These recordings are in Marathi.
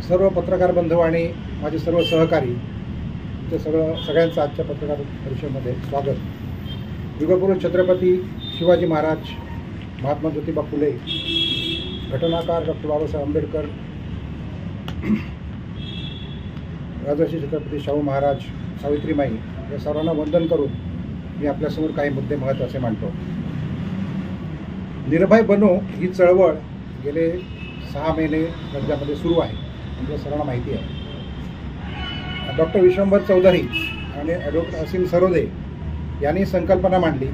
सर्व पत्रकार बंधू आणि माझे सर्व सहकारी ते सगळ्यांचं आजच्या पत्रकार परिषदेमध्ये स्वागत। युगपुरुष छत्रपती शिवाजी महाराज, महात्मा ज्योतिबा फुले, घटनाकार डॉक्टर बाबासाहेब आंबेडकर, राजर्षी छत्रपती शाहू महाराज, सावित्रीमाई या सर्वांना वंदन करून मी आपल्यासमोर काही मुद्दे महत्त्वाचे मांडतो। निर्भय बनो ही चळवळ गेले 6 महिने राज्यामध्ये सुरू आहे, म्हणजे सर्वांना माहिती आहे। डॉक्टर विश्वंभर चौधरी आणि ॲडव्होकेट असीम सरोदे यांनी संकल्पना मांडली।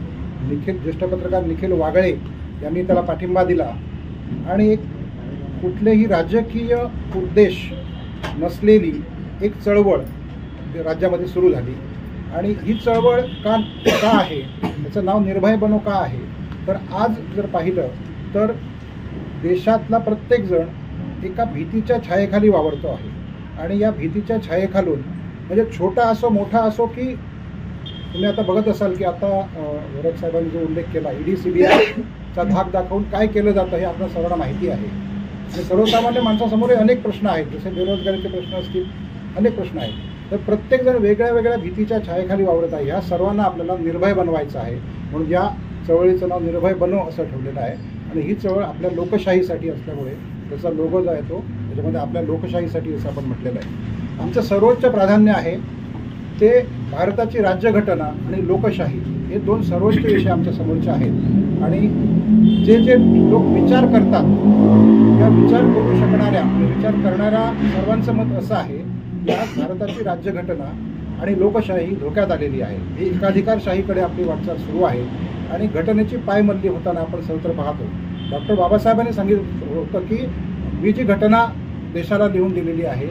ज्येष्ठ पत्रकार निखिल वागळे यांनी त्याला पाठिंबा दिला आणि कुठलेही राजकीय उद्देश नसलेली एक चळवळ राज्यामध्ये सुरू झाली। आणि ही चळवळ का आहे, त्याचं नाव निर्भय बनो का आहे, तर आज जर पाहिलं तर देशातला प्रत्येकजण एका भीतीच्या छायेखाली वावरतो आहे। आणि या भीतीच्या छायेखालून म्हणजे छोटा असो मोठा असो, की तुम्ही आता बघत असाल की आता वरद साहेबांनी जो उल्लेख केला, ईडी CBIचा धाक दाखवून काय केलं जातं हे आपल्या सर्वांना माहिती आहे। आणि सर्वसामान्य माणसासमोर अनेक प्रश्न आहेत, जसे बेरोजगारीचे प्रश्न असतील, अनेक प्रश्न आहेत। तर प्रत्येकजण वेगळ्या वेगळ्या भीतीच्या छायेखाली वावरत आहे। ह्या सर्वांना आपल्याला निर्भय बनवायचं आहे, म्हणून या चळवळीचं नाव निर्भय बनो असं ठेवलेलं आहे। आणि ही चळवळ आपल्या लोकशाहीसाठी असल्यामुळे त्याचा लोगो जो आहे तो त्याच्यामध्ये आपल्या लोकशाहीसाठी असं आपण म्हटलेलं आहे। आमचं सर्वोच्च प्राधान्य आहे ते भारताची राज्यघटना आणि लोकशाही, हे 2 सर्वोच्च विषय आमच्या समोरचे आहेत। आणि जे जे लोक विचार करतात, या विचार करू शकणाऱ्या विचार करणाऱ्या सर्वांचं मत असं आहे की आज भारताची राज्यघटना आणि लोकशाही धोक्यात आलेली आहे। ही एकाधिकारशाहीकडे आपली वाटचाल सुरू आहे आणि घटनेची पायमल्ली होताना आपण सर्वत्र पाहतो। डॉक्टर बाबासाहेबांनी सांगितलं होतं की मी जी घटना देशाला लिहून दिलेली आहे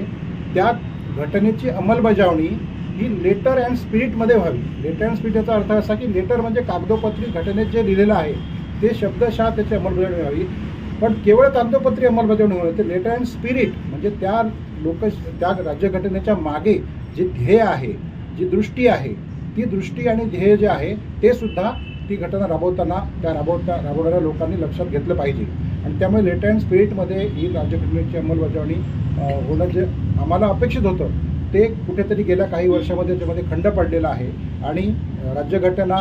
त्या घटनेची अंमलबजावणी ही लेटर अँड स्पिरिटमध्ये व्हावी। लेटर अँड स्पिरिट याचा अर्थ असा की लेटर म्हणजे कागदोपत्री घटनेत जे लिहिलेलं आहे ते शब्दशः त्याची अंमलबजावणी व्हावी, पण केवळ कागदोपत्री अंमलबजावणी होईल ते लेटर अँड स्पिरिट म्हणजे त्या राज्यघटनेच्या मागे जे ध्येय आहे, जी दृष्टी आहे, ती दृष्टी आणि ध्येय जे आहे ते सुद्धा ती घटना राबवताना राबवणाऱ्या लोकांनी लक्षात घेतलं पाहिजे। आणि त्यामुळे लेटर अँड स्पिरिटमध्ये ही राज्यघटनेची अंमलबजावणी होणं जे आम्हाला अपेक्षित होतं ते कुठेतरी गेल्या काही वर्षामध्ये त्यामध्ये खंड पडलेला आहे आणि राज्यघटना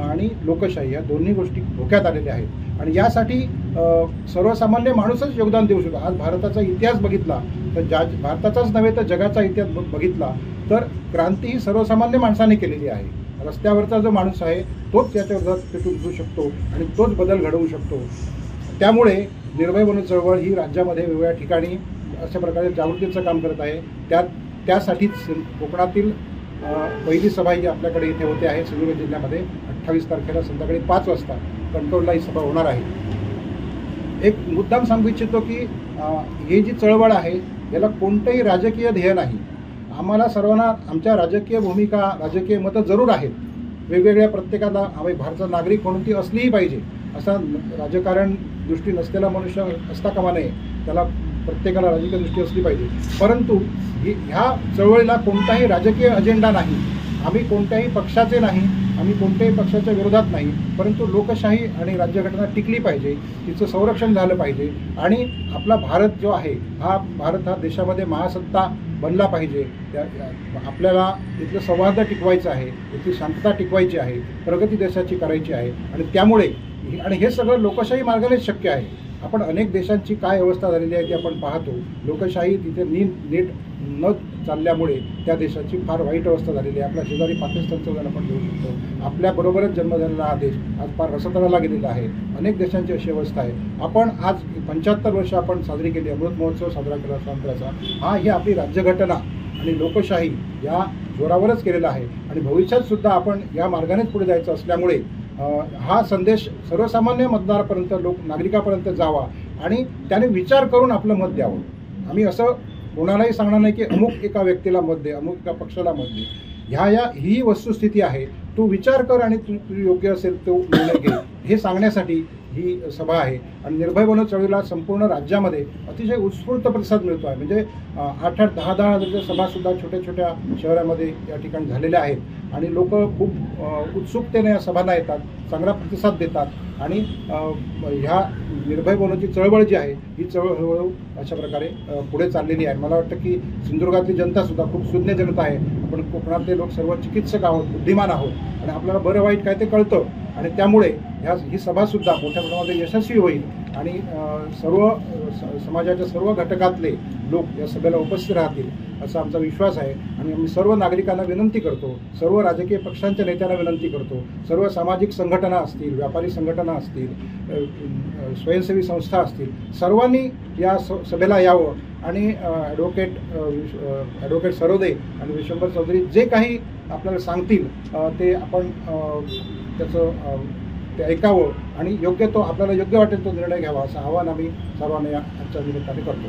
आणि लोकशाही या दोन्ही गोष्टी धोक्यात आलेल्या आहेत। आणि यासाठी सर्वसामान्य माणूसच योगदान देऊ शकतो। आज भारताचा इतिहास बघितला तर भारताचाच नव्हे तर जगाचा इतिहास बघितला तर क्रांती ही सर्वसामान्य माणसाने केलेली आहे। रस्त्यावरचा जो माणूस आहे तोच त्याच्या विरोधात पेटून उठू शकतो आणि तोच बदल घडवू शकतो। त्यामुळे निर्भय बनो चळवळ ही राज्यामध्ये वेगवेगळ्या ठिकाणी अशा प्रकारे जागृतीचं काम करत आहे। त्यासाठीच कोकणातील पहिली सभा ही आपल्याकडे इथे होते आहे सिंधुदुर्ग जिल्ह्यामध्ये 28 तारखेला संध्याकाळी 5 वाजता कंट्रोलला ही सभा होणार आहे। एक मुद्दाम सांगू इच्छितो की ही जी चळवळ आहे याला कोणतंही राजकीय ध्येय नाही। आम्हाला सर्वांना आमच्या राजकीय भूमिका, राजकीय मतं जरूर आहेत, वेगवेगळ्या प्रत्येकाला आम्ही भारताचा नागरिक म्हणून ती असलीही पाहिजे, असा राजकारण दृष्टी नसलेला मनुष्य असता कामा नये, त्याला प्रत्येकाला राजकीय दृष्टी असली पाहिजे। परंतु ह्या चळवळीला कोणताही राजकीय अजेंडा नाही, आम्ही कोणत्याही पक्षाचे नाही, आम्ही कोणत्याही पक्षाच्या विरोधात नाही, परंतु लोकशाही आणि राज्यघटना टिकली पाहिजे, तिचं संरक्षण झालं पाहिजे आणि आपला भारत जो आहे भारत हा देशामध्ये महासत्ता बनला पाहिजे। आपल्याला इथलं सौहार्द टिकवायचं आहे, इथली शांतता टिकवायची आहे, प्रगती देशाची करायची आहे आणि त्यामुळे आणि हे सगळं लोकशाही मार्गानेच शक्य आहे। आपण अनेक देशांची काय अवस्था झालेली आहे ती आपण पाहतो। लोकशाही तिथे नीट न चालल्यामुळे त्या देशाची फार वाईट अवस्था झालेली आहे। आपल्या शेजारी पाकिस्तानचं उदाहरण आपण घेऊ शकतो। आपल्याबरोबरच जन्म झालेला हा देश आज फार रसतडाला गेलेला आहे। अनेक देशांची अशी अवस्था आहे। आपण आज 75 वर्ष आपण साजरी केली, अमृत महोत्सव साजरा केला स्वातंत्र्याचा, ही आपली राज्यघटना आणि लोकशाही या जोरावरच केलेला आहे। आणि भविष्यात सुद्धा आपण या मार्गानेच पुढे जायचं असल्यामुळे हा संदेश सर्वसामान्य मतदारापर्यंत नागरिकापर्यंत जावा आणि त्याने विचार करून आपलं मत द्यावं। आम्ही असं कोणालाही सांगणार नाही की अमुक एका व्यक्तीला मत दे, अमुक एका पक्षाला मत दे। ही वस्तुस्थिती आहे। तू विचार कर आणि तू योग्य असेल तो निर्णय घे, हे सांगण्यासाठी ही सभा आहे। आणि निर्भय बनो चळवळीला संपूर्ण राज्यामध्ये अतिशय उत्स्फूर्त प्रतिसाद मिळतो आहे। म्हणजे 8-8, 10-10 हजारच्या सभासुद्धा छोट्या छोट्या शहरामध्ये या ठिकाणी झालेल्या आहेत आणि लोक खूप उत्सुकतेने या सभांना येतात, चांगला प्रतिसाद देतात आणि ह्या निर्भय बनवची चळवळ जी आहे ही चळवळ हळूहळू अशा प्रकारे पुढे चाललेली आहे. मला वाटतं की सिंधुदुर्गातली जनतासुद्धा खूप सुज्ञ जनता आहे. आपण कोकणातले लोक सर्व चिकित्सक आहोत, बुद्धिमान आहोत आणि आपल्याला बरं वाईट काय ते कळतं आणि त्यामुळे ही सभासुद्धा मोठ्या प्रमाणामध्ये यशस्वी होईल आणि सर्व समाजाच्या सर्व घटकातले लोक या सभेला उपस्थित राहतील असा आमचा विश्वास आहे. आणि आम्ही सर्व नागरिकांना विनंती करतो, सर्व राजकीय पक्षांच्या नेत्यांना विनंती करतो, सर्व सामाजिक संघटना असतील, व्यापारी संघटना असतील, स्वयंसेवी संस्था असतील, सर्वांनी या सभेला यावं आणि ॲडव्होकेट सरोदे आणि विश्वंभर चौधरी जे काही आपल्याला सांगतील ते आपण ते ऐकावं आणि योग्य तो आपल्याला योग्य वाटेल तो निर्णय घ्यावा असं आवाहन आम्ही सर्वांना आजच्या निमित्ताने करतो.